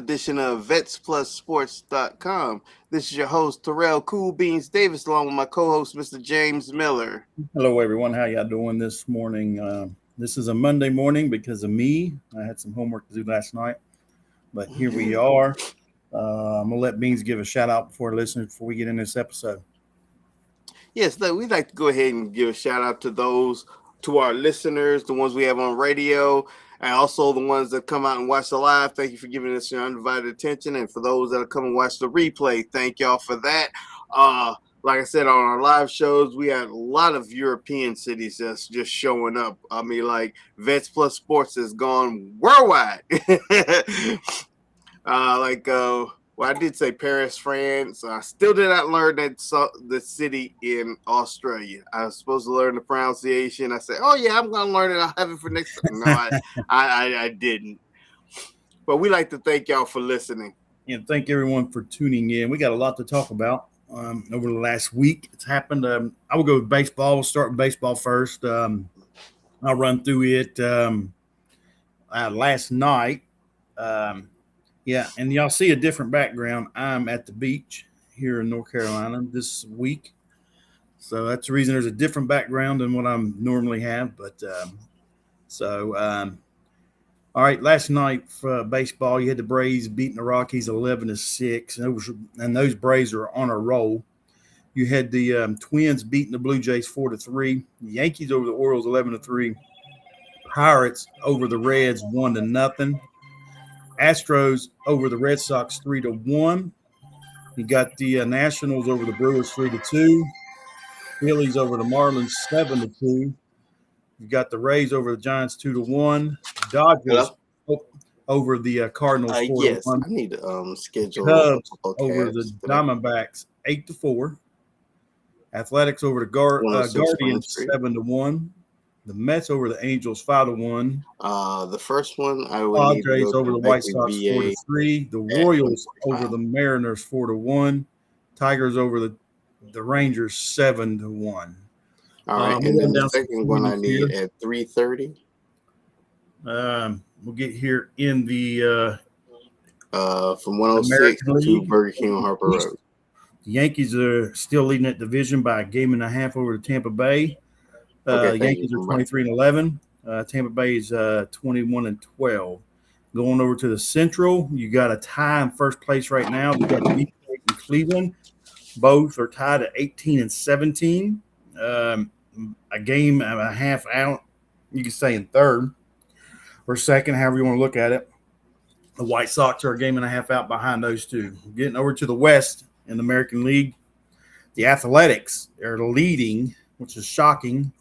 edition of VetsPlusSports.com. This is your host, Terrell Cool Beans Davis, along with my co-host, Mr. James Miller. Hello, everyone. How y'all doing this morning? This is a Monday morning because of me. I had some homework to do last night, but here we are. I'm going to let Beans give a shout-out before we get in this episode. Yes, we'd like to go ahead and give a shout-out to our listeners, the ones we have on radio, and also the ones that come out and watch the live. Thank you for giving us your undivided attention. And for those that come and watch the replay, thank y'all for that. Like I said, on our live shows, we had a lot of European cities that's just showing up. I mean, like, Vets Plus Sports has gone worldwide. Well, I did say Paris, France. I still did not learn the city in Australia. I was supposed to learn the pronunciation. I said, "Oh yeah, I'm gonna learn it. I'll have it for next time." No, I didn't. But we like to thank y'all for listening. And thank everyone for tuning in. We got a lot to talk about over the last week. It's happened. I will go with baseball. We'll start with baseball first. I'll run through it. Last night. Yeah, and y'all see a different background. I'm at the beach here in North Carolina this week. So that's the reason there's a different background than what I normally have. But all right, last night for baseball, you had the Braves beating the Rockies 11-6, and those Braves are on a roll. You had the Twins beating the Blue Jays 4-3, the Yankees over the Orioles 11-3, Pirates over the Reds 1-0. Astros over the Red Sox 3-1. You got the Nationals over the Brewers 3-2. Phillies over the Marlins 7-2. You got the Rays over the Giants 2-1. Dodgers over the Cardinals 4-1. Yes, I need to schedule. Cubs over the Diamondbacks 8-4. Athletics over the Guardians 7-1. The Mets over the Angels 5-1. The first one I would Padres over the White Sox 4-3. The Royals over the Mariners 4-1. Tigers over the Rangers 7-1. All right, and then the second one I need at 3:30. We'll get here in the from 106 to Burger King on Harper Road. The Yankees are still leading that division by a game and a half over to Tampa Bay. Yankees are 23-11. Tampa Bay is 21-12. Going over to the Central, you got a tie in first place right now. We got Detroit and Cleveland. Both are tied at 18-17. A game and a half out. You can say in third or second, however you want to look at it. The White Sox are a game and a half out behind those two. Getting over to the West in the American League, the Athletics are leading, which is shocking.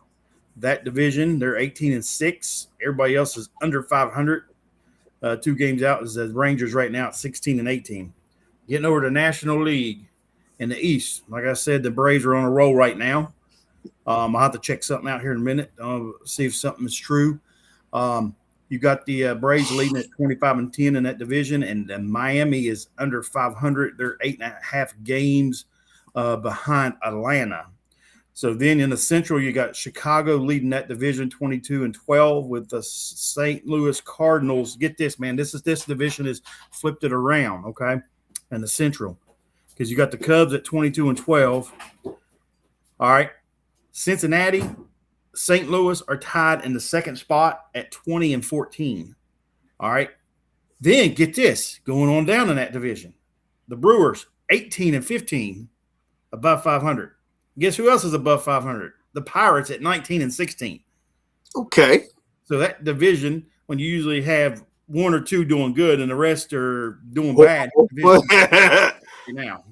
That division, they're 18-6. Everybody else is under 500. 2 games out is the Rangers right now at 16-18. Getting over to National League in the East. Like I said, the Braves are on a roll right now. I'll have to check something out here in a minute. See if something is true. You got the Braves leading at 25-10 in that division, and Miami is under 500. They're 8.5 games behind Atlanta. So then in the Central, you got Chicago leading that division 22-12 with the St. Louis Cardinals. Get this, man. This division has flipped it around, okay, in the Central. Because you got the Cubs at 22-12. All right. Cincinnati, St. Louis are tied in the second spot at 20-14. All right. Then get this, going on down in that division. The Brewers, 18-15, above 500. Guess who else is above 500? The Pirates at 19-16. Okay. So that division, when you usually have one or two doing good and the rest are doing bad, now.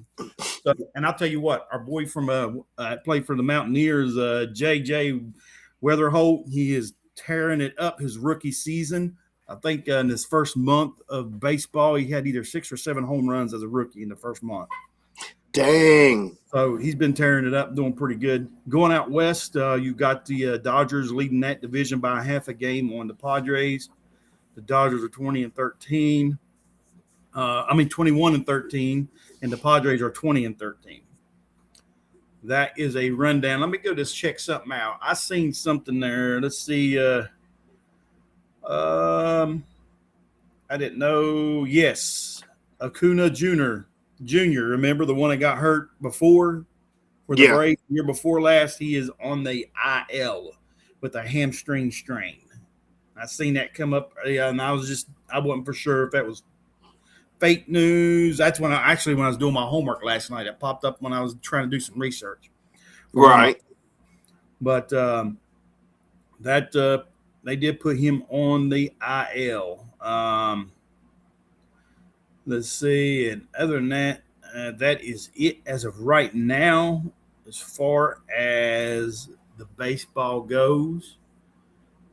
So, and I'll tell you what, our boy from played for the Mountaineers, J.J. Weatherholt, he is tearing it up his rookie season. I think in his first month of baseball, he had either 6 or 7 home runs as a rookie in the first month. Dang. So he's been tearing it up, doing pretty good. Going out west, you got the Dodgers leading that division by half a game on the Padres. The Dodgers are 20-13. 21-13, and the Padres are 20-13. That is a rundown. Let me go just check something out. I seen something there. Let's see. I didn't know. Yes. Acuna Jr. Remember the one that got hurt before for the Yeah. Braves year before last? He is on the IL with a hamstring strain. I seen that come up, and I wasn't for sure if that was fake news. That's when I was doing my homework last night. It popped up when I was trying to do some research for one of my. Right. But that they did put him on the IL. Let's see, and other than that, that is it as of right now, as far as the baseball goes.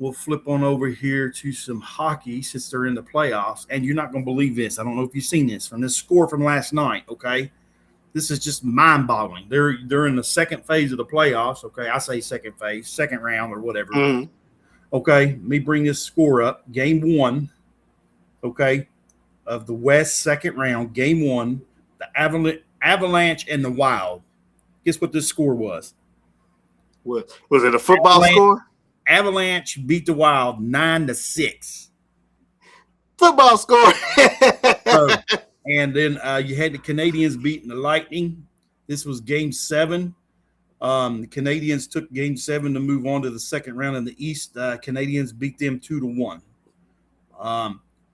We'll flip on over here to some hockey since they're in the playoffs. And you're not going to believe this. I don't know if you've seen this from this score from last night. Okay, this is just mind-boggling. They're in the second phase of the playoffs. Okay, I say second phase, second round or whatever. Mm-hmm. Okay, let me bring this score up. Game one. Okay, of the West second round. Game one. The Avalanche and the Wild. Guess what this score was? Was it a football score? Avalanche beat the Wild 9-6. Football score. So, and then you had the Canadians beating the Lightning. This was Game 7. The Canadians took Game 7 to move on to the second round in the East. Canadians beat them 2-1.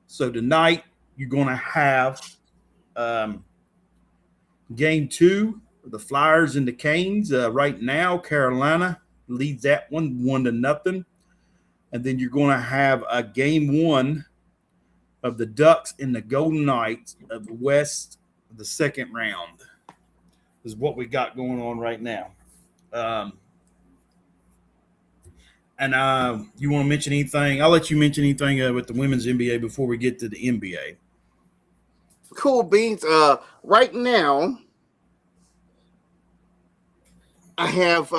So tonight you're going to have Game 2, the Flyers and the Canes. Right now, Carolina leads that one 1-0. And then you're going to have a Game 1 of the Ducks and the Golden Knights of the West of the second round. Is what we got going on right now. And you want to mention anything? I'll let you mention anything with the women's NBA before we get to the NBA. Cool beans. Right now, I have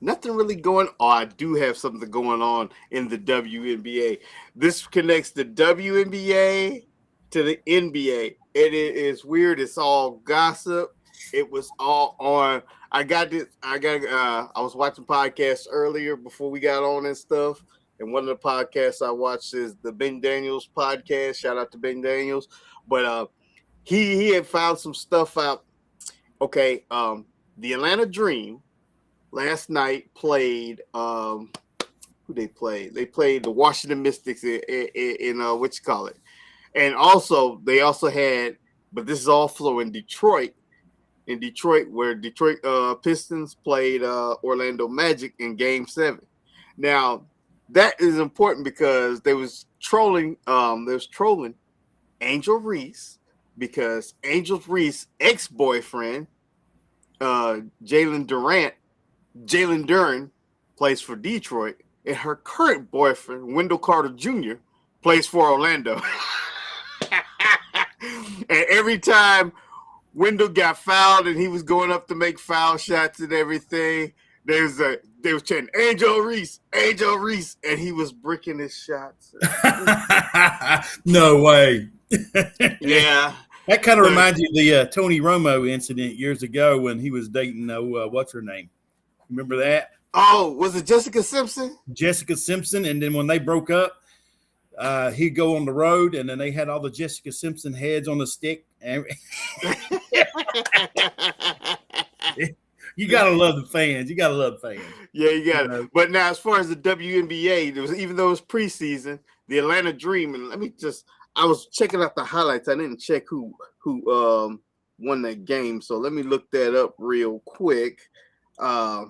nothing really going on. I do have something going on in the WNBA. This connects the WNBA to the NBA. It is weird. It's all gossip. It was all on. I was watching podcasts earlier before we got on and stuff. And one of the podcasts I watched is the Ben Daniels podcast. Shout out to Ben Daniels. But he had found some stuff out. Okay, the Atlanta Dream last night played who they played? They played the Washington Mystics in what you call it. And they also had, but this is all flow in Detroit. In Detroit, where Detroit Pistons played Orlando Magic in Game 7. Now, that is important because they was trolling Angel Reese, because Angel Reese's ex-boyfriend, Jalen Duren, plays for Detroit, and her current boyfriend, Wendell Carter Jr., plays for Orlando. And every time Wendell got fouled and he was going up to make foul shots and everything, they was chanting Angel Reese, and he was bricking his shots. No way. Yeah. That kind of reminds you of the Tony Romo incident years ago when he was dating, what's her name? Remember that? Oh, was it Jessica Simpson? Jessica Simpson. And then when they broke up, he'd go on the road, and then they had all the Jessica Simpson heads on the stick. You gotta love the fans. Yeah, you got it. But now, as far as the WNBA, even though it was preseason, the Atlanta Dream, and I was checking out the highlights. I didn't check who won that game, so let me look that up real quick. But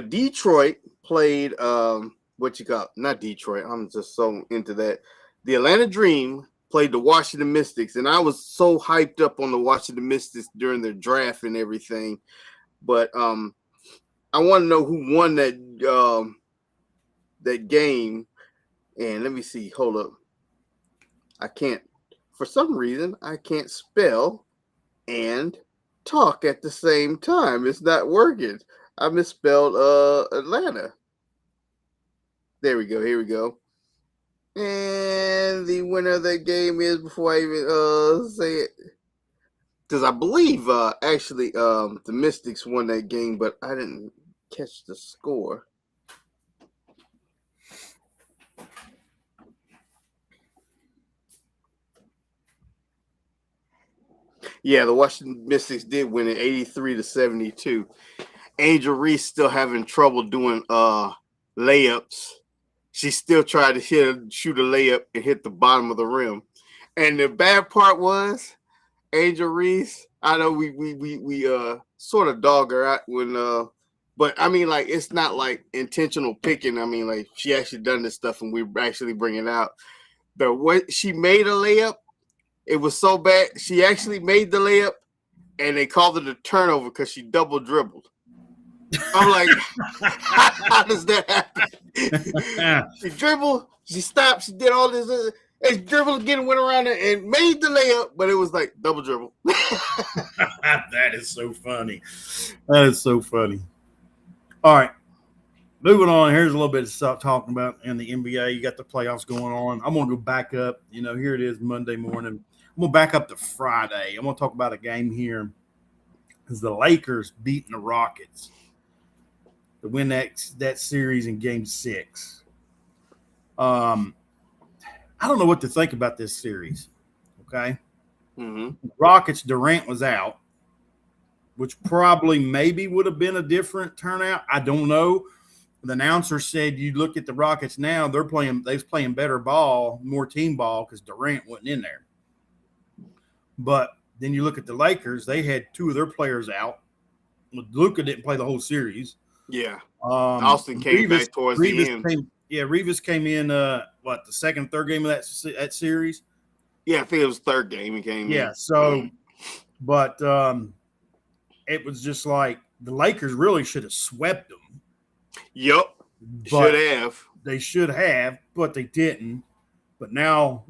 Detroit played not Detroit. I'm just so into that. The Atlanta Dream played the Washington Mystics, and I was so hyped up on the Washington Mystics during their draft and everything. But I want to know who won that game. And let me see. Hold up. For some reason, I can't spell and talk at the same time. It's not working. I misspelled Atlanta. There we go. Here we go. And the winner of that game is, before I even say it, because I believe actually the Mystics won that game, but I didn't catch the score. Yeah, the Washington Mystics did win it 83-72. Angel Reese still having trouble doing layups. She still tried to shoot a layup and hit the bottom of the rim. And the bad part was Angel Reese. I know we sort of dog her out when but I mean like it's not like intentional picking. I mean like she actually done this stuff and we actually bring it out. But when she made a layup, it was so bad. She actually made the layup and they called it a turnover because she double dribbled. I'm like, how does that happen? She dribbled, she stopped, she did all this, and dribbled again, went around and made the layup, but it was like double dribble. That is so funny. That is so funny. All right. Moving on, here's a little bit of stuff talking about in the NBA. You got the playoffs going on. I'm going to go back up. Here it is Monday morning. I'm going to back up to Friday. I'm going to talk about a game here. It's the Lakers beating the Rockets to win that series in Game 6. I don't know what to think about this series, okay? Mm-hmm. Rockets, Durant was out, which probably maybe would have been a different turnout. I don't know. The announcer said you look at the Rockets now, they're playing better ball, more team ball because Durant wasn't in there. But then you look at the Lakers, they had 2 of their players out. Luka didn't play the whole series. Yeah. Austin came back towards the end. Rivas came in, the second, third game of that series? Yeah, I think it was third game he came in. Yeah, so, but it was just like the Lakers really should have swept them. Yep, should have. They should have, but they didn't. But now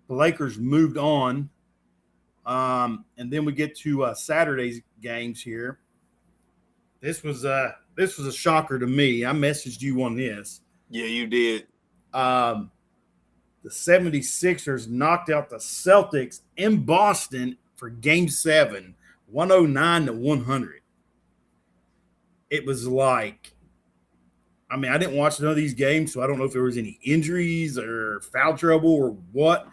the Lakers moved on. And then we get to Saturday's games here. This was a shocker to me. I messaged you on this. Yeah, you did. The 76ers knocked out the Celtics in Boston for Game 7, 109-100. It was like, I mean, I didn't watch none of these games, so I don't know if there was any injuries or foul trouble or what.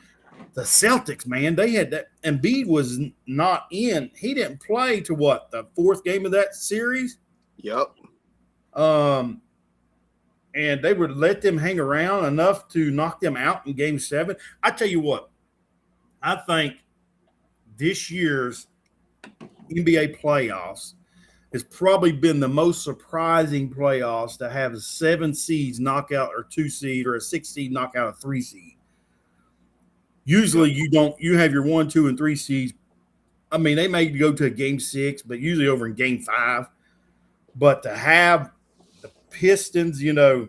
The Celtics, man, they had that. Embiid was not in. He didn't play to the 4th game of that series? Yep. And they would let them hang around enough to knock them out in Game 7. I tell you what, I think this year's NBA playoffs has probably been the most surprising playoffs to have 7 seeds knock out or 2 seed or a 6 seed knock out a 3 seed. Usually you have your 1, 2, and 3 seeds. I mean, they may go to a Game 6, but usually over in Game 5. But to have the Pistons, they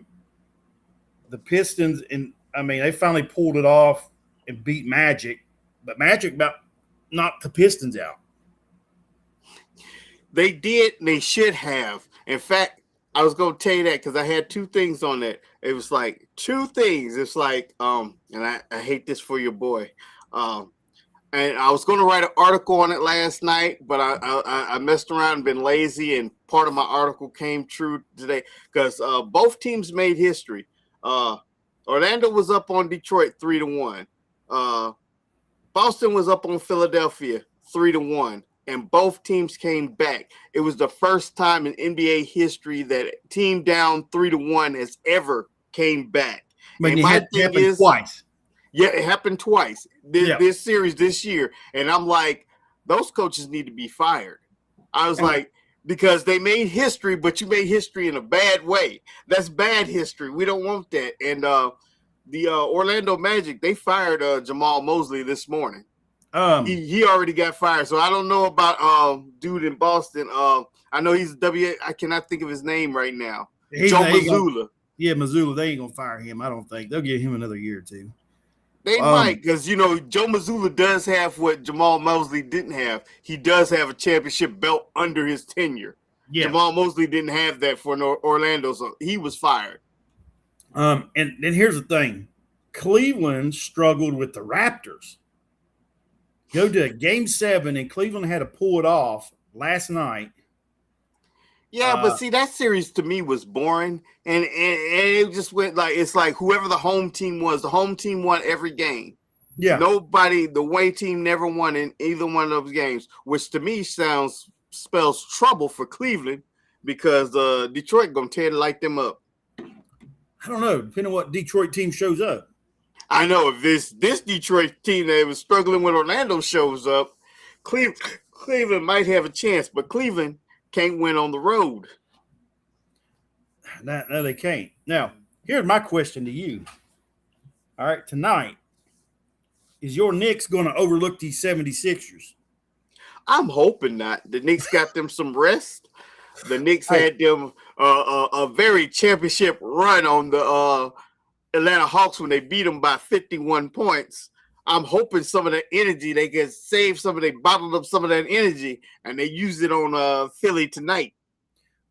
finally pulled it off and beat Magic, but Magic about knocked the Pistons out. They did, and they should have. In fact, I was going to tell you that because I had 2 things on that. It was like 2 things. It's like, and I hate this for your boy. And I was going to write an article on it last night, but I messed around and been lazy, and part of my article came true today because both teams made history. Orlando was up on Detroit 3-1. Boston was up on Philadelphia 3-1. And both teams came back. It was the first time in NBA history that a team down 3-1 has ever came back. But it happened twice. Yeah, it happened twice this series this year. And I'm like, those coaches need to be fired. I was like, because they made history, but you made history in a bad way. That's bad history. We don't want that. And the Orlando Magic, they fired Jamal Mosley this morning. He already got fired, so I don't know about dude in Boston. I know he's I cannot think of his name right now. Joe Mazzulla. Mazzulla. They ain't gonna fire him. I don't think they'll give him another year or 2. They might, because Joe Mazzulla does have what Jamal Mosley didn't have. He does have a championship belt under his tenure. Yeah. Jamal Mosley didn't have that for Orlando, so he was fired. And then here's the thing: Cleveland struggled with the Raptors. Go to a Game 7, and Cleveland had to pull it off last night. Yeah, but see, that series to me was boring, and it just went like it's like whoever the home team was, the home team won every game. Yeah. Nobody, the Wayne team never won in either one of those games, which to me spells trouble for Cleveland because Detroit gonna tear to light them up. I don't know. Depending on what Detroit team shows up. I know if this Detroit team that was struggling with Orlando shows up, Cleveland might have a chance, but Cleveland can't win on the road. No, they can't. Now, here's my question to you. All right, tonight, is your Knicks going to overlook these 76ers? I'm hoping not. The Knicks got them some rest. The Knicks had them a very championship run on the Atlanta Hawks when they beat them by 51 points. I'm hoping some of that energy, they can save some of, they bottled up some of that energy, and they use it on Philly tonight.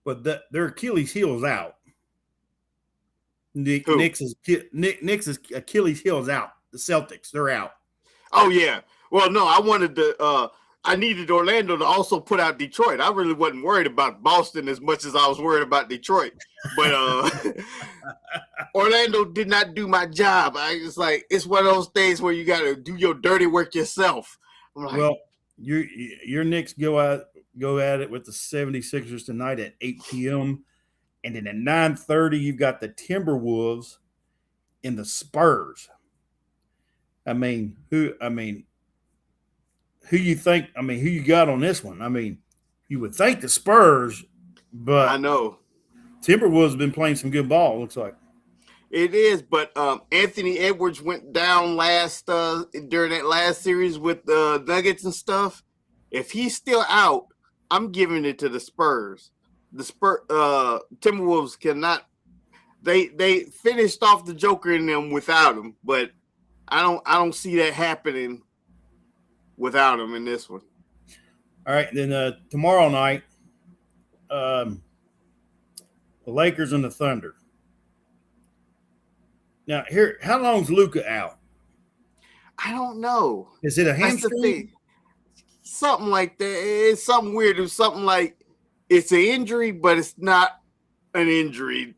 But their Achilles heel is out. Knicks' Achilles heel is out. The Celtics, they're out. Oh, yeah. Well, no, I needed Orlando to also put out Detroit. I really wasn't worried about Boston as much as I was worried about Detroit. But Orlando did not do my job. It's one of those things where you got to do your dirty work yourself. Well, your Knicks go at it with the 76ers tonight at 8 p.m. And then at 9:30, you've got the Timberwolves and the Spurs. Who you think? Who you got on this one? You would think the Spurs, but I know Timberwolves have been playing some good ball. It looks like it is, but Anthony Edwards went down during that last series with the Nuggets and stuff. If he's still out, I'm giving it to the Spurs. The Timberwolves cannot. They finished off the Joker in them without him, but I don't see that happening without him in this one. All right, then tomorrow night, the Lakers and the Thunder. Now, how long's Luka out? I don't know. Is it a hamstring? Something like that. It's something weird. It's something like it's an injury, but it's not an injury.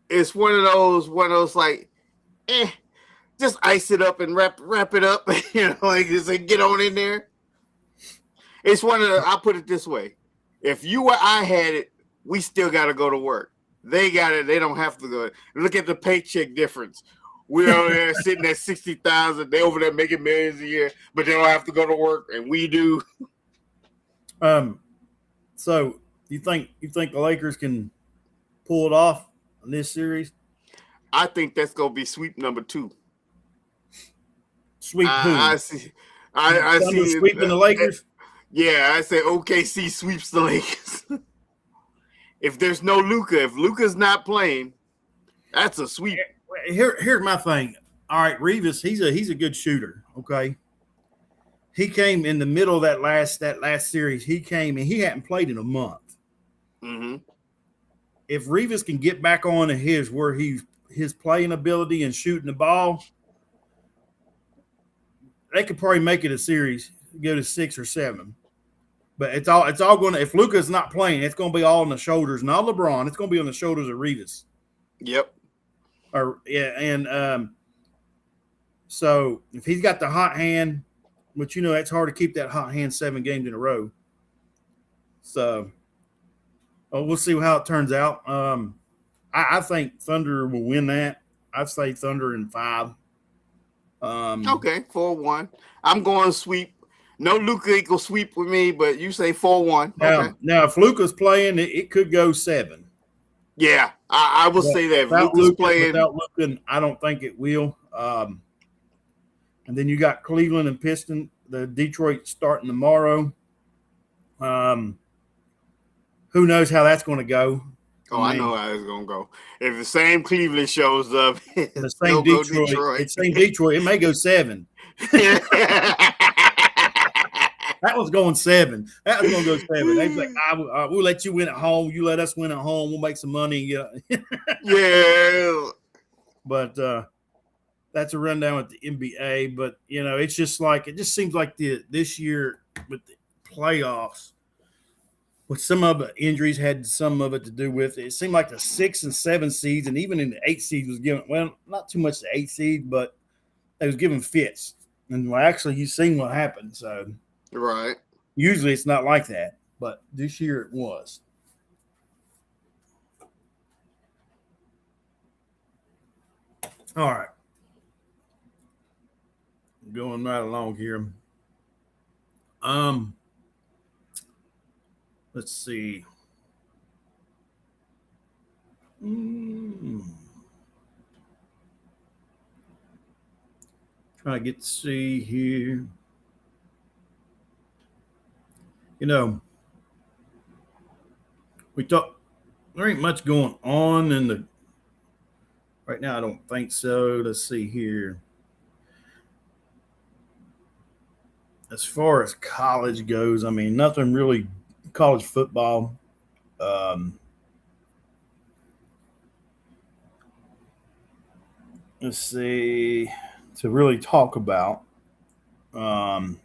It's one of those like, just ice it up and wrap it up. Just get on in there. It's one of I'll put it this way. If you or I had it, we still got to go to work. They got it. They don't have to go. Look at the paycheck difference. We're over there sitting at 60,000. They over there making millions a year, but they don't have to go to work, and we do. So you think the Lakers can pull it off in this series? I think that's gonna be sweep number 2. Sweep who? I see. I see sweeping the Lakers. Yeah, I say OKC sweeps the Lakers. If there's no Luka, if Luka's not playing, that's a sweep. Here's my thing. All right, Revis, he's a good shooter. Okay, he came in the middle of that last series. He came and he hadn't played in a month. Mm-hmm. If Revis can get back on to his playing ability and shooting the ball, they could probably make it a series, go to 6 or 7. But it's all going to, if Luka's not playing, it's going to be all on the shoulders, not LeBron. It's going to be on the shoulders of Revis. Yep. So if he's got the hot hand, which it's hard to keep that hot hand 7 games in a row. So we'll see how it turns out. I think Thunder will win that. I'd say Thunder in 5. Okay, 4-1. I'm going sweep. No Luka equals sweep with me, but you say 4-1. Okay. Now if Luka's playing, it could go 7. Yeah, I will say that. If Luka's playing. Without Luka, I don't think it will. And then you got Cleveland and Piston, the Detroit starting tomorrow. Who knows how that's going to go? Oh, I know how it's going to go. If the same Cleveland shows up, the same Detroit. It's same Detroit. It may go 7. That was going 7. That was going to go 7. They was like, we'll let you win at home. You let us win at home. We'll make some money. Yeah. But that's a rundown with the NBA. But, it's just like, it just seems like this year with the playoffs, with some of the injuries had some of it to do with it. It seemed like the 6 and 7 seeds, and even in the 8 seeds was given, well, not too much the 8 seed, but they was given fits. And well, actually, you've seen what happened. So Right. usually it's not like that, but this year it was. All right. Going right along here. Um, let's see. Trying to get to see here. You know, we talk. There ain't much going on in the right now. I don't think so. Let's see here. As far as college goes, I mean, nothing really. College football. Um, let's see. To really talk about. Um,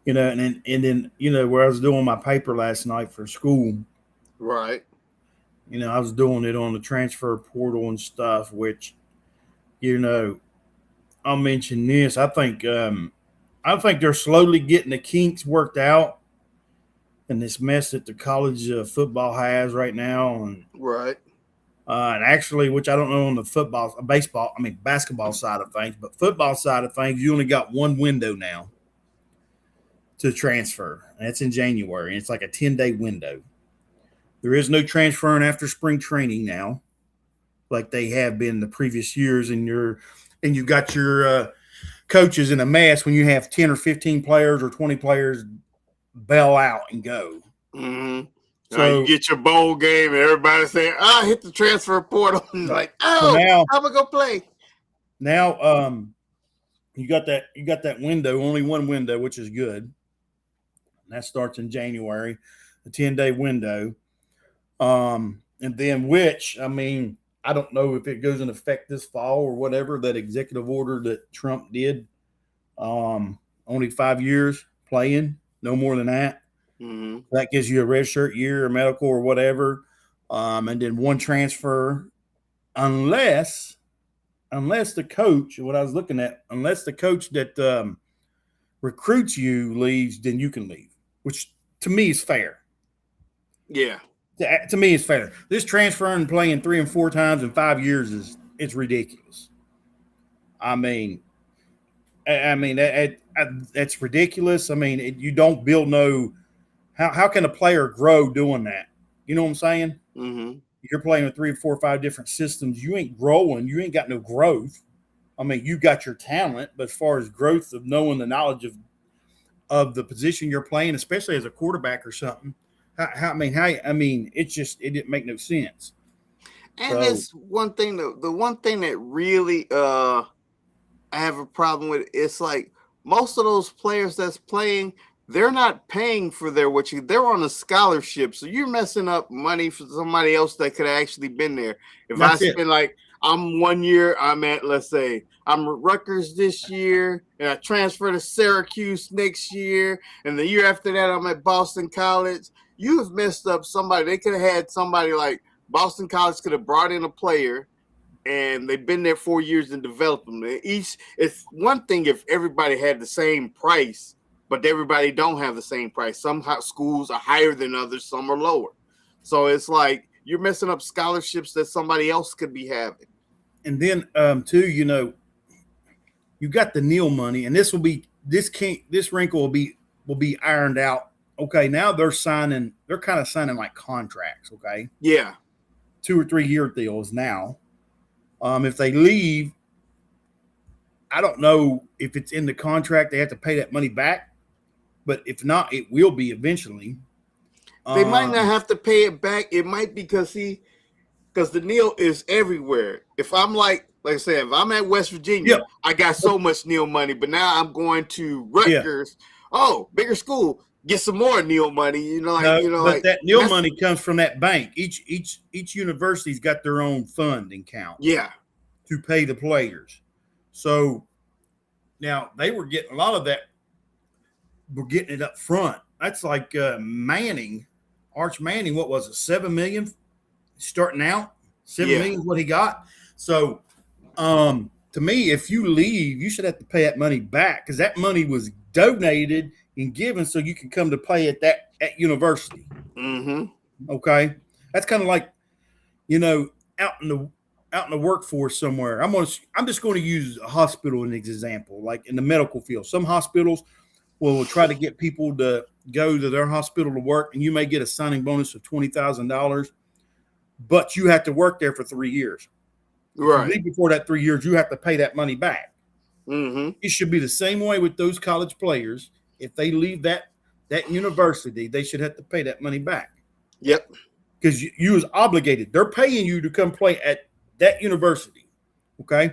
and then where I was doing my paper last night for school. Right. I was doing it on the transfer portal and stuff, which you know I'll mention this. I think they're slowly getting the kinks worked out in this mess that the college football has right now, Right. and actually, which I don't know on the basketball side of things, but football side of things, you only got one window now to transfer, and that's in January, and it's like a 10-day window. There is no transferring after spring training now, like they have been the previous years, and you've got your coaches in a mess when you have 10 or 15 players or 20 players bail out and go. Mm-hmm. You So get your bowl game and everybody saying, hit the transfer portal. And like, so now I'm going to go play. now you got that window, only one window, which is good. And that starts in January, a 10-day window. And then I don't know if it goes in effect this fall or whatever, that executive order that Trump did. Only 5 years playing, no more than that. Mm-hmm. That gives you a red shirt year or medical or whatever. And then one transfer, unless the coach, what I was looking at, unless the coach that recruits you leaves, then you can leave, which to me is fair. Yeah. To me, it's fair. This transferring and playing 3 and 4 times in 5 years it's ridiculous. That's ridiculous. You don't build no. How can a player grow doing that? You know what I'm saying? Mm-hmm. You're playing with 3, 4, 5 different systems. You ain't growing. You ain't got no growth. You got your talent, but as far as growth of knowing the knowledge of the position you're playing, especially as a quarterback or something, it didn't make no sense. And it's one thing, the one thing that really I have a problem with, it's like most of those players that's playing, they're not paying for they're on a scholarship. So you're messing up money for somebody else that could have actually been there. If That's I spend I'm 1 year, I'm at, let's say, I'm at Rutgers this year, and I transfer to Syracuse next year, and the year after that, I'm at Boston College. You have messed up somebody. They could have had somebody like Boston College could have brought in a player, and they've been there 4 years and developed them. It's one thing if everybody had the same price, but everybody don't have the same price. Some schools are higher than others, some are lower. So it's like you're messing up scholarships that somebody else could be having. And then too, you got the Neal money, and this wrinkle will be ironed out. Okay, now they're kind of signing like contracts. Okay, Yeah, 2 or 3 year deals now. If they leave, I don't know if it's in the contract they have to pay that money back, but if not, it will be eventually. they might not have to pay it back. It might be because the Neal is everywhere. If I'm like I said, if I'm at West Virginia, I got so much Neal money, but now I'm going to Rutgers. Oh, bigger school, get some more Neal money. But that Neal money comes from that bank. Each university's got their own funding account. Yeah, to pay the players. So now they were getting a lot of that. We're getting it up front. That's like Manning, Arch Manning. What was it? $7 million starting out. $7 million is what he got. So, to me, if you leave, you should have to pay that money back because that money was donated and given so you can come to play at university. Mm-hmm. Okay, that's kind of like, out in the workforce somewhere. I'm just going to use a hospital as an example, like in the medical field. Some hospitals will try to get people to go to their hospital to work, and you may get a signing bonus of $20,000, but you have to work there for 3 years. If you leave before that 3 years, you have to pay that money back. Mm-hmm. It should be the same way with those college players. If they leave that university, they should have to pay that money back. Yep. Because you was obligated. They're paying you to come play at that university. Okay.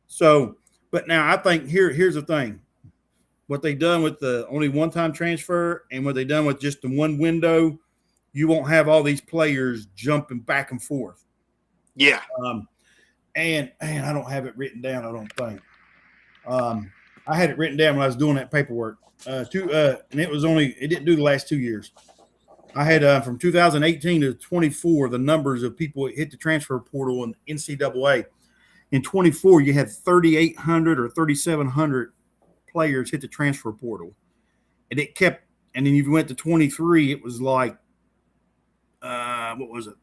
So, but now I think here's the thing. What they done with the only one-time transfer and what they done with just the one window, you won't have all these players jumping back and forth. Yeah. And I don't have it written down, I don't think. I had it written down when I was doing that paperwork. And it didn't do the last 2 years. I had from 2018 to 24 the numbers of people that hit the transfer portal in NCAA. In 24, you had 3,800 or 3,700 players hit the transfer portal, and it kept. And then you went to 23, it was like, what was it?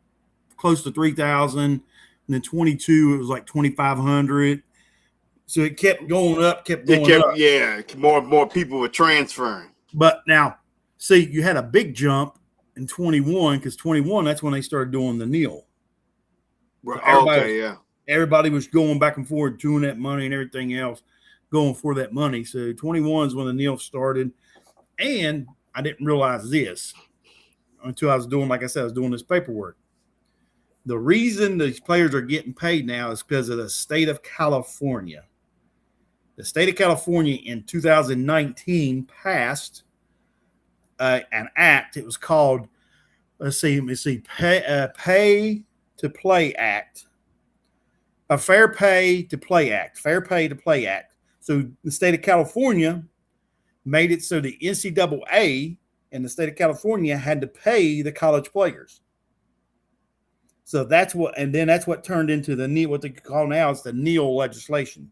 Close to 3,000. And then 22, it was like 2,500. So it kept going up, up. Yeah, more people were transferring. But now, see, you had a big jump in 21 because 21, that's when they started doing the NIL. So everybody was going back and forth, doing that money and everything else, going for that money. So 21 is when the NIL started. And I didn't realize this until I was doing, like I said, I was doing this paperwork. The reason these players are getting paid now is because of the state of California. The state of California in 2019 passed an act. It was called, Pay to Play Act. A Fair Pay to Play Act. Fair Pay to Play Act. So the state of California made it so the NCAA and the state of California had to pay the college players. So that's what turned into what they call now is the NIL legislation.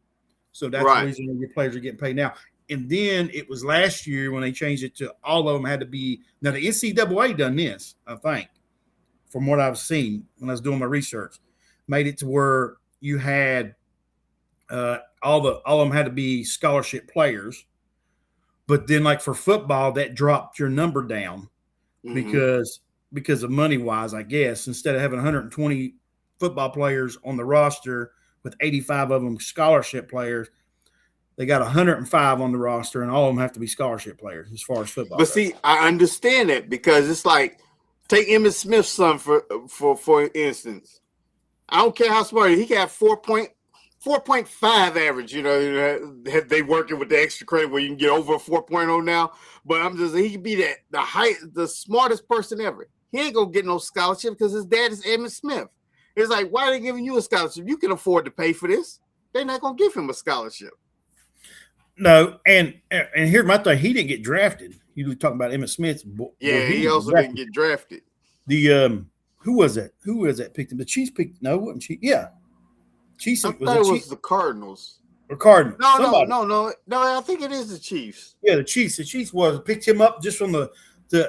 So that's the reason your players are getting paid now. And then it was last year when they changed it to all of them had to be. Now the NCAA done this, I think, from what I've seen when I was doing my research, made it to where you had all of them had to be scholarship players. But then, like for football, that dropped your number down because of money wise, I guess. Instead of having 120 football players on the roster with 85 of them scholarship players, they got 105 on the roster, and all of them have to be scholarship players as far as football. But see, I understand that because it's like, take Emmitt Smith's son for instance. I don't care how smart he got 4.5 average. They working with the extra credit where you can get over a 4.0 now. But he could be the smartest person ever. He ain't gonna get no scholarship because his dad is Emmitt Smith. It's like, why are they giving you a scholarship? You can afford to pay for this. They're not gonna give him a scholarship. No, and here's my thing. He didn't get drafted. You were talking about Emmitt Smith. Yeah, he also didn't get drafted. The who was that? Who was that picked him? The Chiefs picked. No, wasn't she? Yeah, Chiefs. I thought it was the Cardinals. Or Cardinals? No. I think it is the Chiefs. Yeah, the Chiefs. The Chiefs picked him up just from the.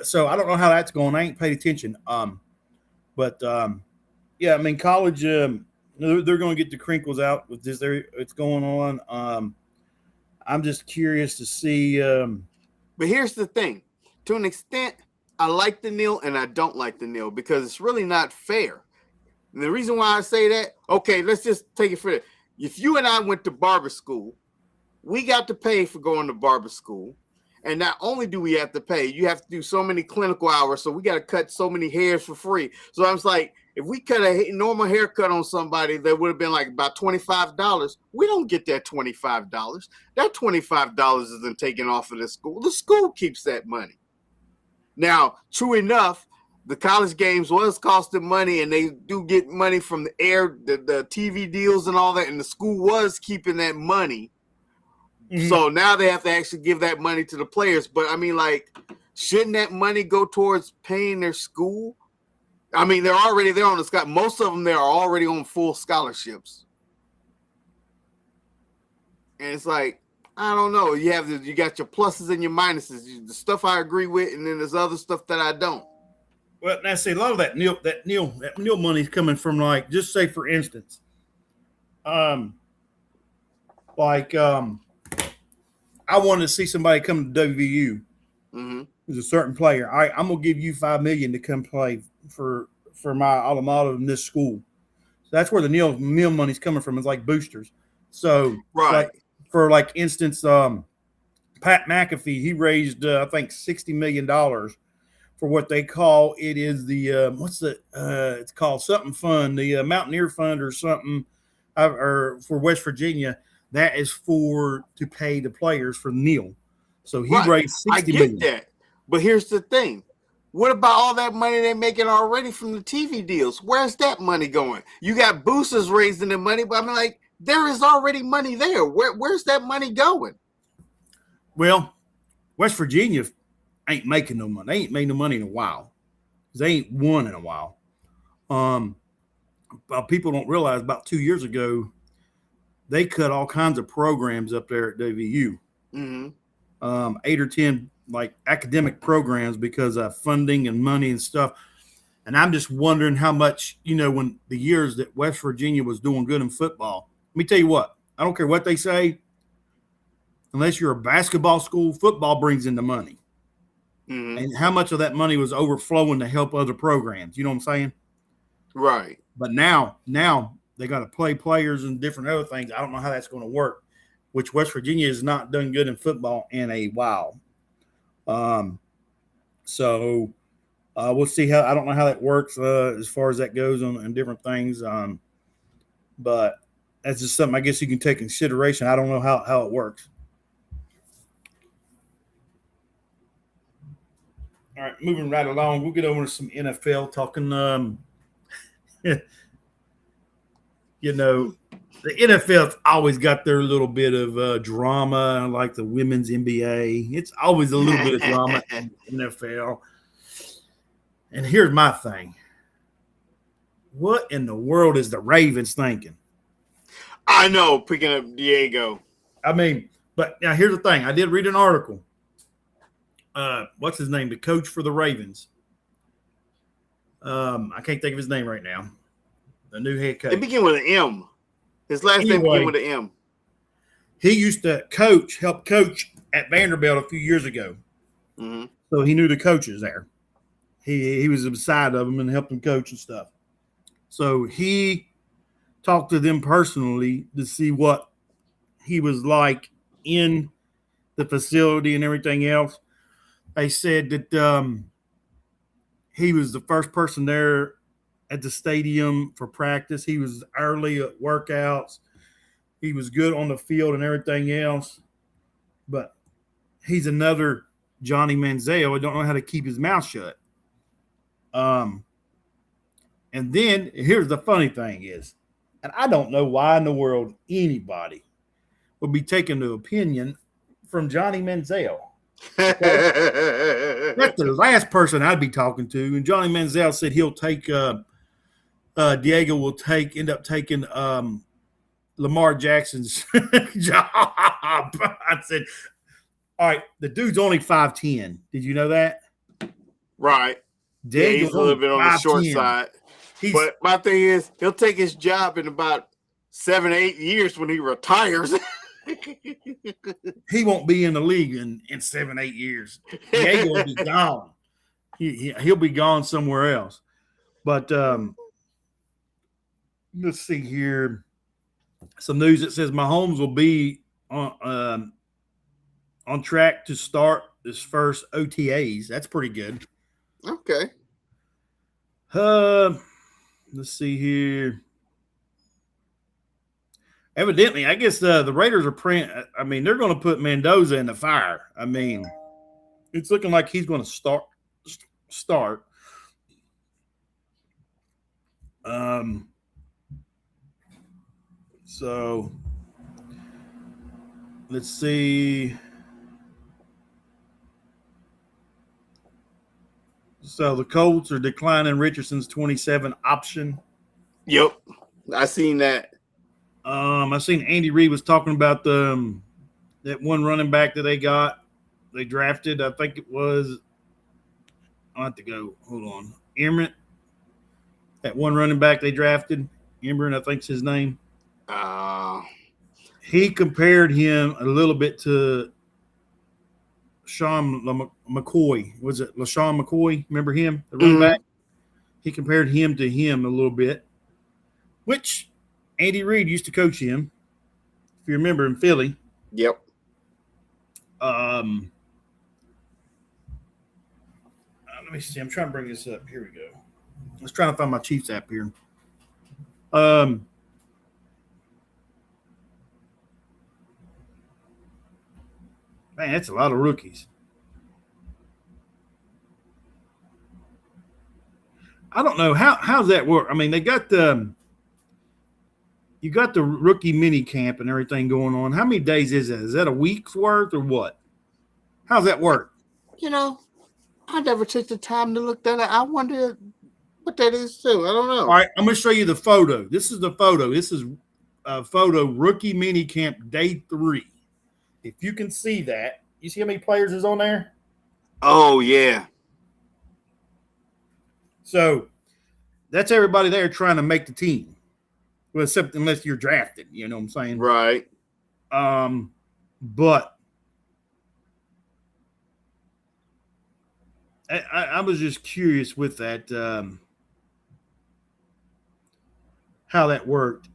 So I don't know how that's going. I ain't paid attention. Yeah, I mean college. They're going to get the crinkles out with this. It's going on. I'm just curious to see. But here's the thing. To an extent, I like the NIL and I don't like the NIL because it's really not fair. And the reason why I say that, okay, let's just take it for that. If you and I went to barber school, we got to pay for going to barber school. And not only do we have to pay, you have to do so many clinical hours. So we got to cut so many hairs for free. So I was like, if we cut a normal haircut on somebody, that would have been like about $25. We don't get that $25. That $25 isn't taken off of the school. The school keeps that money. Now, true enough, the college games was costing money, and they do get money from the the TV deals and all that, and the school was keeping that money. Mm-hmm. So now they have to actually give that money to the players. But, I mean, like, shouldn't that money go towards paying their school? I mean, they're already there on the scholarship. Most of them, they are already on full scholarships. And it's like, I don't know. You got your pluses and your minuses. The stuff I agree with, and then there's other stuff that I don't. Well, now see, a lot of that Neil money is coming from, like, just say for instance, um, like I wanted to see somebody come to WVU. Mm-hmm. There's a certain player. All right, I'm gonna give you $5 million to come play for my alma mater in this school. So that's where the Neil money's coming from. It's like boosters. So Right. like instance, Pat McAfee, he raised I think $60 million for what they call it is the it's called something fund, the Mountaineer Fund or something, or for West Virginia. That is to pay the players for Neil. So he Right. raised I $60 get million. that. But here's the thing. What about all that money they're making already from the TV deals? Where's that money going? You got boosters raising the money, but I'm like, there is already money there. Where's that money going? Well, West Virginia ain't making no money. They ain't made no money in a while. They ain't won in a while. People don't realize about 2 years ago, they cut all kinds of programs up there at WVU. Mm-hmm. 8 or 10 like academic programs because of funding and money and stuff. And I'm just wondering how much, when the years that West Virginia was doing good in football. Let me tell you what, I don't care what they say. Unless you're a basketball school, football brings in the money. Mm-hmm. And how much of that money was overflowing to help other programs? You know what I'm saying? Right. But now they got to play players and different other things. I don't know how that's going to work, which West Virginia has not done good in football in a while. So we'll see how. I don't know how that works as far as that goes on different things. But that's just something I guess you can take consideration. I don't know how it works. All right, moving right along, we'll get over to some NFL talking. The NFL's always got their little bit of drama, like the women's NBA. It's always a little bit of drama in the NFL. And here's my thing. What in the world is the Ravens thinking? I know, picking up Diego. I mean, but now here's the thing. I did read an article. What's his name? The coach for the Ravens. I can't think of his name right now. The new head coach. It begin with an M. His last name began with an M. He used to help coach at Vanderbilt a few years ago. Mm-hmm. So he knew the coaches there. He was beside of them and helped them coach and stuff. So he talked to them personally to see what he was like in the facility and everything else. They said that he was the first person there at the stadium for practice. He was early at workouts. He was good on the field and everything else. But he's another Johnny Manziel. I don't know how to keep his mouth shut. And then here's the funny thing is, and I don't know why in the world anybody would be taking the opinion from Johnny Manziel. That's the last person I'd be talking to. And Johnny Manziel said he'll take Diego will end up taking Lamar Jackson's job. I said, all right, the dude's only 5'10". Did you know that? Right. Diego's he's a little bit on the short side. But my thing is, he'll take his job in about 7 or 8 years when he retires. He won't be in the league in 7 or 8 years. Diego will be gone. He'll be gone somewhere else. But let's see here. Some news that says Mahomes will be on track to start his first OTAs. That's pretty good. Okay. Let's see here. Evidently, I guess the Raiders are praying. I mean, they're going to put Mendoza in the fire. I mean, it's looking like he's going to start. So let's see. So the Colts are declining Richardson's 27 option. Yep, I seen that. I seen Andy Reid was talking about that one running back that they drafted. I think it was. I have to go. Hold on, Emmerich. That one running back they drafted, Emmerich, I think's his name. Uh, He compared him a little bit to Sean McCoy. Was it LaShawn McCoy? Remember him, the running back? He compared him to him a little bit, which Andy Reid used to coach him, if you remember, in Philly. Yep. Let me see. I'm trying to bring this up. Here we go. Let's try to find my Chiefs app here. Man, that's a lot of rookies. I don't know how's that work. I mean, they got you got the rookie mini camp and everything going on. How many days is that? Is that a week's worth or what? How's that work? I never took the time to look that up. I wonder what that is too. I don't know. All right, I'm going to show you the photo. This is the photo. This is a photo rookie mini camp day 3. If you can see that, you see how many players is on there? Oh yeah. So that's everybody there trying to make the team. Well, except unless you're drafted, you know what I'm saying? Right. But I was just curious with that, how that worked.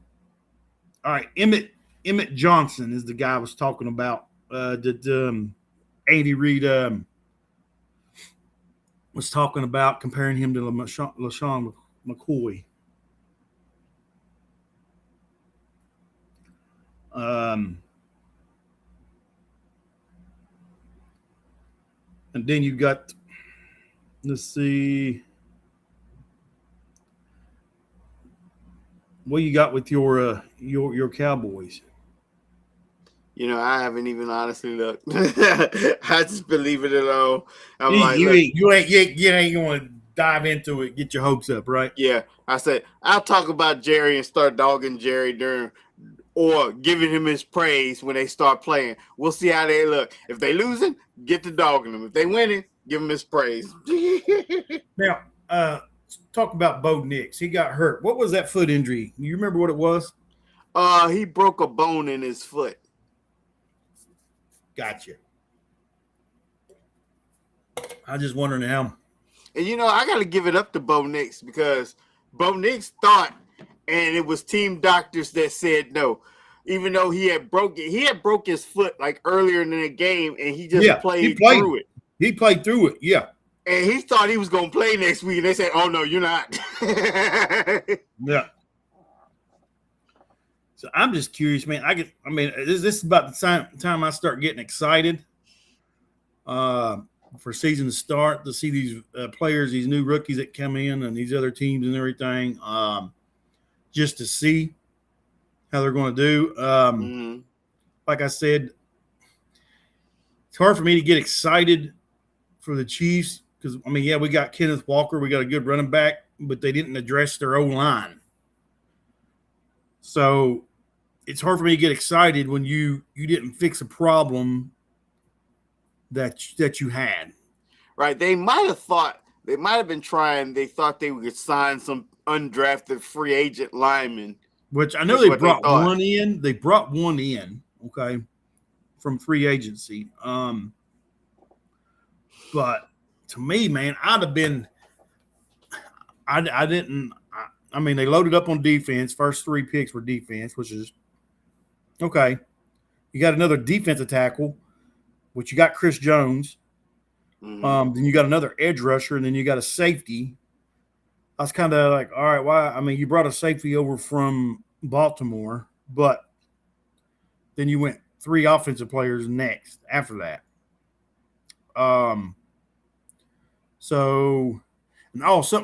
All right, Emmett Johnson is the guy I was talking about. That Andy Reid was talking about comparing him to LaShawn McCoy. And then you got, let's see, what you got with your Cowboys? I haven't even honestly looked. I just believe it alone. You ain't going to dive into it, get your hopes up, right? Yeah, I said I'll talk about Jerry and start dogging Jerry or giving him his praise when they start playing. We'll see how they look. If they losing, get to dogging them. If they winning, give him his praise. Now, talk about Bo Nix. He got hurt. What was that foot injury? You remember what it was? He broke a bone in his foot. Gotcha. I just wondering how. And I got to give it up to Bo Nix because Bo Nix thought, and it was team doctors that said no, even though he had broke his foot like earlier in the game, and he just played through it. He played through it, yeah. And he thought he was going to play next week, and they said, "Oh no, you're not." Yeah. So I'm just curious, man. This is about the time I start getting excited for season to start, to see these players, these new rookies that come in, and these other teams and everything, just to see how they're going to do. Like I said, it's hard for me to get excited for the Chiefs because, we got Kenneth Walker, we got a good running back, but they didn't address their O-line. So it's hard for me to get excited when you didn't fix a problem that you had. Right. They might have been trying. They thought they could sign some undrafted free agent lineman. Which I know they brought one in. They brought one in, okay, from free agency. But to me, man, I'd have been – I didn't – they loaded up on defense. First 3 picks were defense, which is okay. You got another defensive tackle, which you got Chris Jones. Then you got another edge rusher, and then you got a safety. I was kind of like, all right, why? You brought a safety over from Baltimore, but then you went 3 offensive players next after that. Something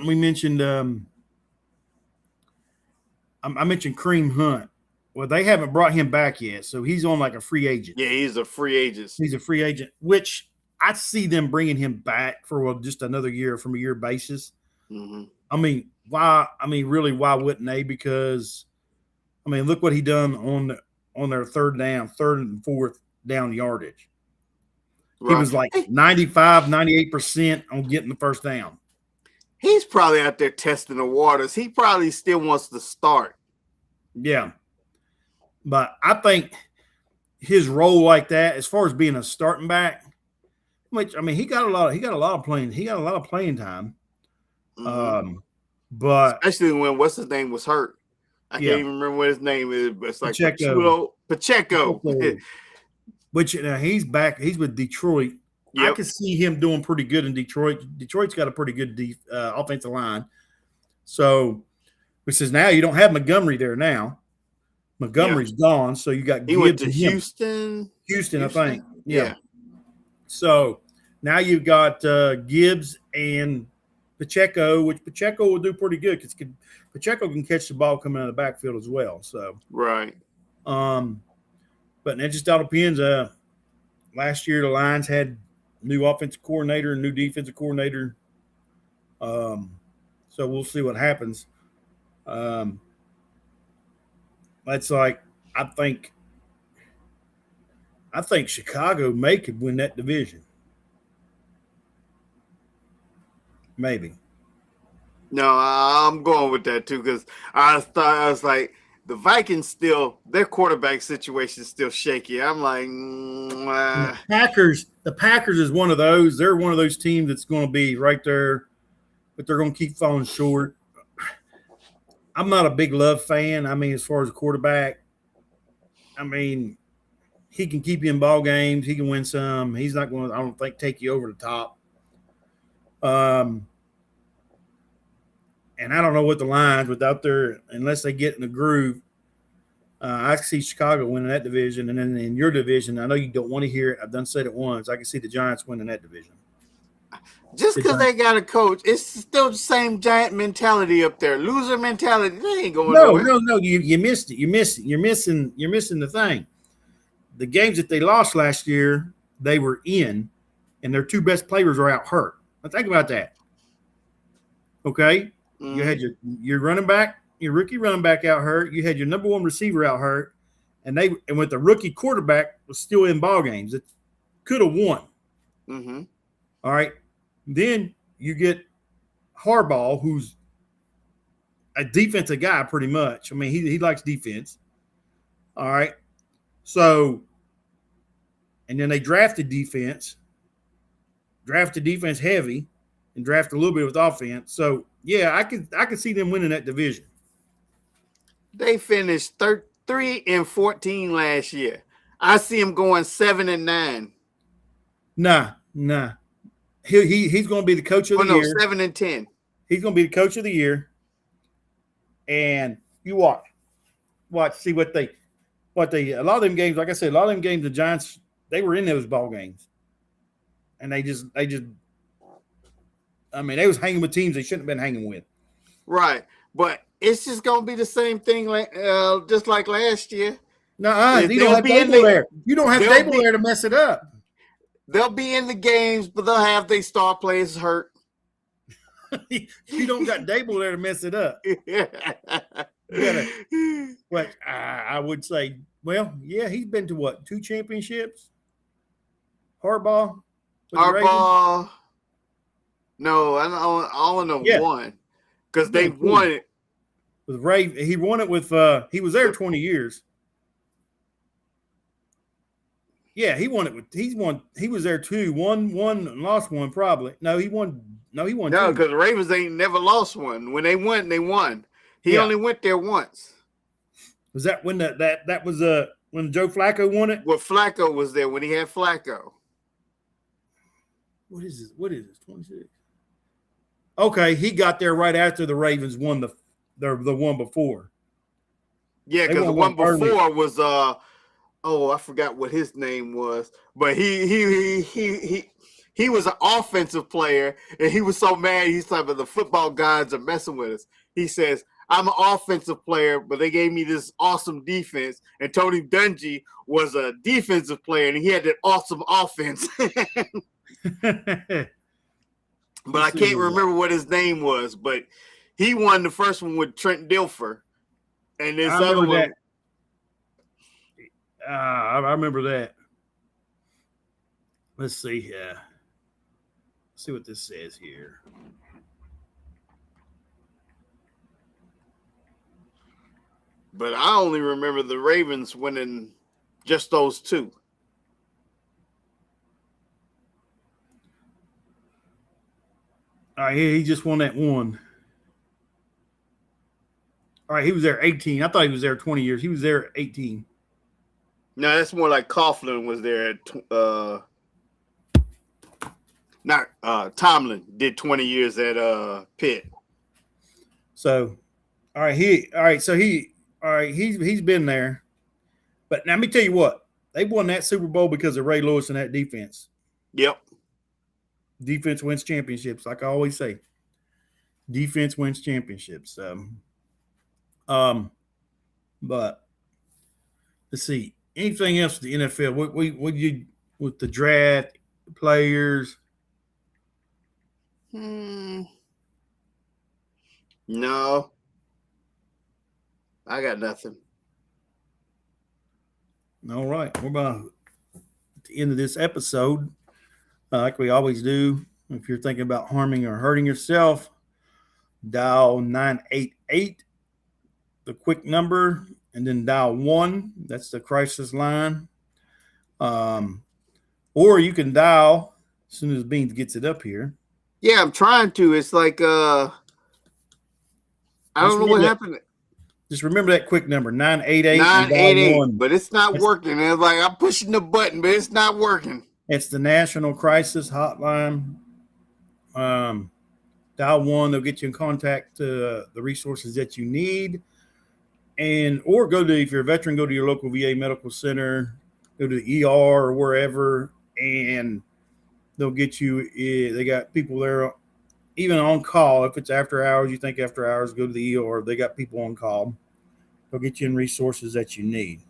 we mentioned. I mentioned Kareem Hunt. Well, they haven't brought him back yet, so he's on like a free agent. Yeah, he's a free agent. He's a free agent, which I see them bringing him back for just another year from a year basis. Mm-hmm. Why? Really, why wouldn't they? Because I mean, look what he done on their third and fourth down yardage. He Right. was like 95, 98% on getting the first down. He's probably out there testing the waters. He probably still wants to start. Yeah. But I think his role like that, as far as being a starting back, which I mean, he got a lot of playing time. Mm-hmm. But especially when what's his name was hurt. I yeah, can't even remember what his name is, but it's like Pacheco. Pacheco. Which he's back. He's with Detroit. Yep. I could see him doing pretty good in Detroit. Detroit's got a pretty good offensive line. So, which says now you don't have Montgomery there now. Montgomery's gone, so you got Gibbs. He went to Houston. Houston, I think. Yeah. So now you've got Gibbs and Pacheco, which Pacheco will do pretty good because Pacheco can catch the ball coming out of the backfield as well. So right. But it just all depends. Last year the Lions had new offensive coordinator and new defensive coordinator. So we'll see what happens. That's like I think Chicago could win that division. Maybe. No, I'm going with that too because I was like the Vikings still their quarterback situation is still shaky. I'm like the Packers is one of those. They're one of those teams that's going to be right there, but they're going to keep falling short. I'm not a big Love fan. I mean, as far as a quarterback, I mean, he can keep you in ball games. He can win some. He's not going to, I don't think, take you over the top. And I don't know what the Lions without their unless they get in the groove. I see Chicago winning that division, and then in your division, I know you don't want to hear it. I've done said it once. I can see the Giants winning that division. Just because they got a coach, it's still the same Giant mentality up there. Loser mentality. They ain't going nowhere. No. You missed it. You're missing the thing. The games that they lost last year, they were in, and their two best players are out hurt. Now think about that. Okay, you had your running back, your rookie running back out hurt. You had your number one receiver out hurt, and with the rookie quarterback was still in ball games. It could have won. Mm-hmm. All right. Then you get Harbaugh, who's a defensive guy pretty much. I mean, he likes defense. All right. So, and then they drafted defense heavy, and drafted a little bit with offense. So, yeah, I could see them winning that division. They finished 3-14 last year. I see him going 7-9. Nah. He's going to be the coach of the year. 7-10. He's going to be the coach of the year. And you watch, see what a lot of them games, like I said, the Giants, they were in those ball games. And they just, I mean, they was hanging with teams they shouldn't have been hanging with. Right. But it's just going to be the same thing like just like last year. No, you don't have Dable there. You don't have Dable there to mess it up. They'll be in the games, but they'll have their star players hurt. You don't got Dable there to mess it up. But I would say, well, yeah, he's been to what, 2 championships? Harbaugh? No, I only know one because they won it with Ray. He won it with. He was there 20 years. Yeah, he won it with. He was there too. Won, lost one probably. No, he won. No, because the Ravens ain't never lost one. When they won, they won. He only went there once. Was that when that was when Joe Flacco won it? Well, Flacco was there when he had Flacco. What is this? 26. Okay, he got there right after the Ravens won the one before. Yeah, because the one before was I forgot what his name was, but he was an offensive player, and he was so mad. He's like, the football gods are messing with us. He says, I'm an offensive player, but they gave me this awesome defense, and Tony Dungy was a defensive player, and he had that awesome offense. But I can't remember what his name was, but he won the first one with Trent Dilfer. And this other one. I remember that. Let's see here. Let's see what this says here. But I only remember the Ravens winning just those two. All right, he just won that one. All right, he was there 18. I thought he was there 20 years. He was there 18. No, that's more like Coughlin was there at Tomlin did 20 years at Pitt. So, he's been there. But now let me tell you what, they won that Super Bowl because of Ray Lewis and that defense. Yep. Defense wins championships, like I always say. Defense wins championships. But let's see. Anything else with the NFL? What you with the draft players? No, I got nothing. All right, we're about at the end of this episode. Like we always do, if you're thinking about harming or hurting yourself, dial 988, the quick number, and then dial 1. That's the crisis line. Or you can dial as soon as Beans gets it up here. Yeah, I'm trying to. It's like I don't know what happened. Just remember that quick number, 988. 988, but it's not working. It's like I'm pushing the button, but it's not working. It's the National Crisis Hotline. Dial 1. They'll get you in contact to the resources that you need. Or if you're a veteran, go to your local VA medical center, go to the ER or wherever, and they'll get you. They got people there, even on call. If it's after hours, you think after hours, go to the ER. They got people on call. They'll get you in resources that you need.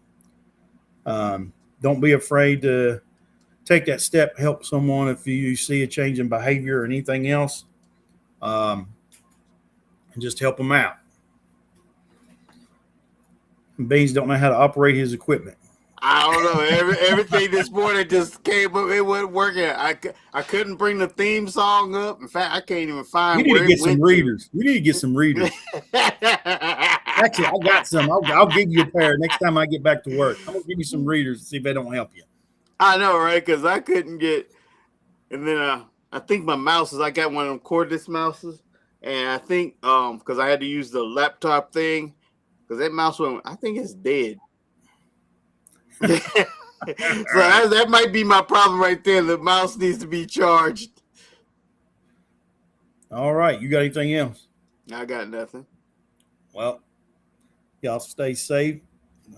Don't be afraid to take that step, help someone if you see a change in behavior or anything else, and just help them out. Beans don't know how to operate his equipment. I don't know. Everything this morning just came up. It wasn't working. I couldn't bring the theme song up. In fact, I can't even find where it went. We need to get some readers. Actually, I got some. I'll give you a pair next time I get back to work. I'm going to give you some readers and see if they don't help you. I know, right? Because I couldn't get – and then I think my mouses, I got one of them cordless mouses. And I think because I had to use the laptop thing, because that mouse went – I think it's dead. So that might be my problem right there. The mouse needs to be charged. All right. You got anything else? I got nothing. Well, y'all stay safe.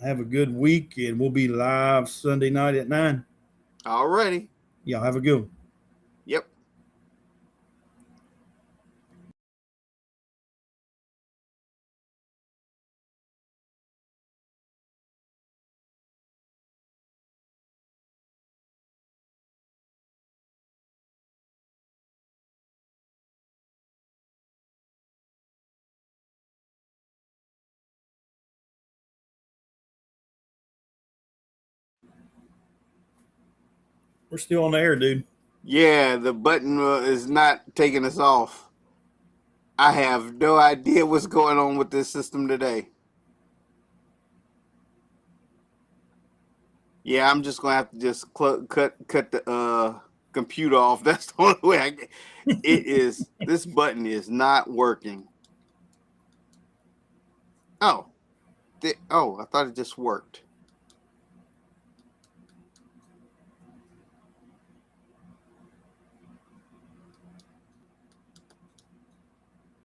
Have a good week, and we'll be live Sunday night at 9. All righty. Y'all have a good one. Yep. We're still on the air, dude. Yeah, the button is not taking us off. I have no idea what's going on with this system today. Yeah, I'm just gonna have to just cut the computer off. That's the only way it is. This button is not working. Oh, I thought it just worked.